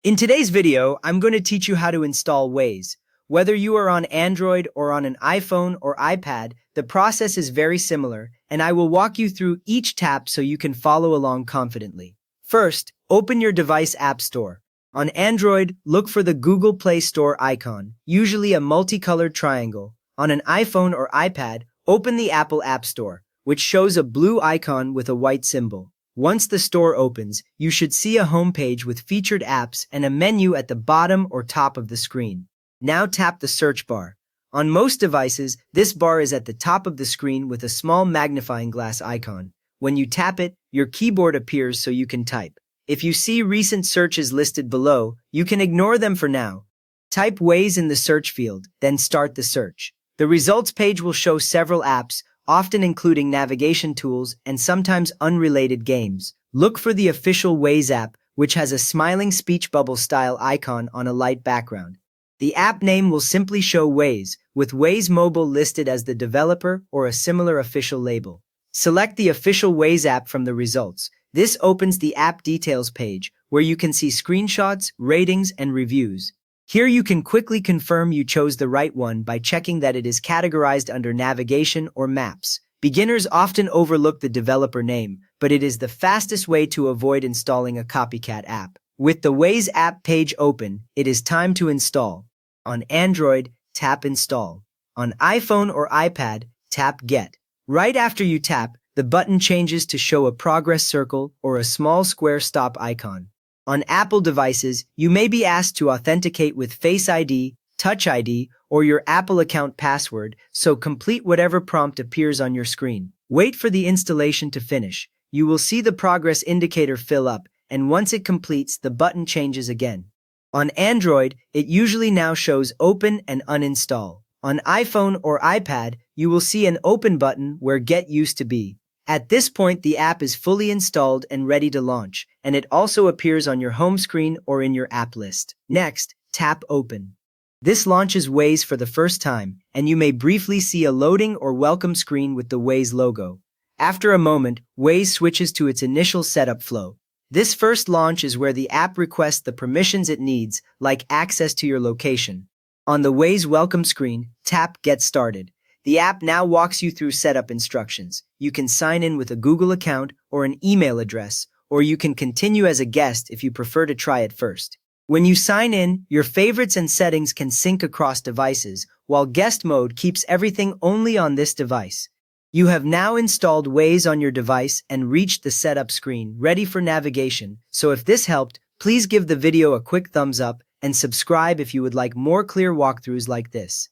In today's video, I'm going to teach you how to install Waze. Whether you are on Android or on an iPhone or iPad, the process is very similar, and I will walk you through each tap so you can follow along confidently. First, open your device App Store. On Android, look for the Google Play Store icon, usually a multicolored triangle. On an iPhone or iPad, open the Apple App Store, which shows a blue icon with a white symbol. Once the store opens, you should see a homepage with featured apps and a menu at the bottom or top of the screen. Now tap the search bar. On most devices, this bar is at the top of the screen with a small magnifying glass icon. When you tap it, your keyboard appears so you can type. If you see recent searches listed below, you can ignore them for now. Type Waze in the search field, then start the search. The results page will show several apps, often including navigation tools and sometimes unrelated games. Look for the official Waze app, which has a smiling speech bubble style icon on a light background. The app name will simply show Waze, with Waze Mobile listed as the developer or a similar official label. Select the official Waze app from the results. This opens the app details page, where you can see screenshots, ratings, and reviews. Here you can quickly confirm you chose the right one by checking that it is categorized under navigation or maps. Beginners often overlook the developer name, but it is the fastest way to avoid installing a copycat app. With the Waze app page open, it is time to install. On Android, tap Install. On iPhone or iPad, tap Get. Right after you tap, the button changes to show a progress circle or a small square stop icon. On Apple devices, you may be asked to authenticate with Face ID, Touch ID, or your Apple account password, so complete whatever prompt appears on your screen. Wait for the installation to finish. You will see the progress indicator fill up, and once it completes, the button changes again. On Android, it usually now shows Open and Uninstall. On iPhone or iPad, you will see an Open button where Get used to be. At this point, the app is fully installed and ready to launch, and it also appears on your home screen or in your app list. Next, tap Open. This launches Waze for the first time, and you may briefly see a loading or welcome screen with the Waze logo. After a moment, Waze switches to its initial setup flow. This first launch is where the app requests the permissions it needs, like access to your location. On the Waze welcome screen, tap Get Started. The app now walks you through setup instructions. You can sign in with a Google account or an email address, or you can continue as a guest if you prefer to try it first. When you sign in, your favorites and settings can sync across devices, while guest mode keeps everything only on this device. You have now installed Waze on your device and reached the setup screen, ready for navigation. So if this helped, please give the video a quick thumbs up and subscribe if you would like more clear walkthroughs like this.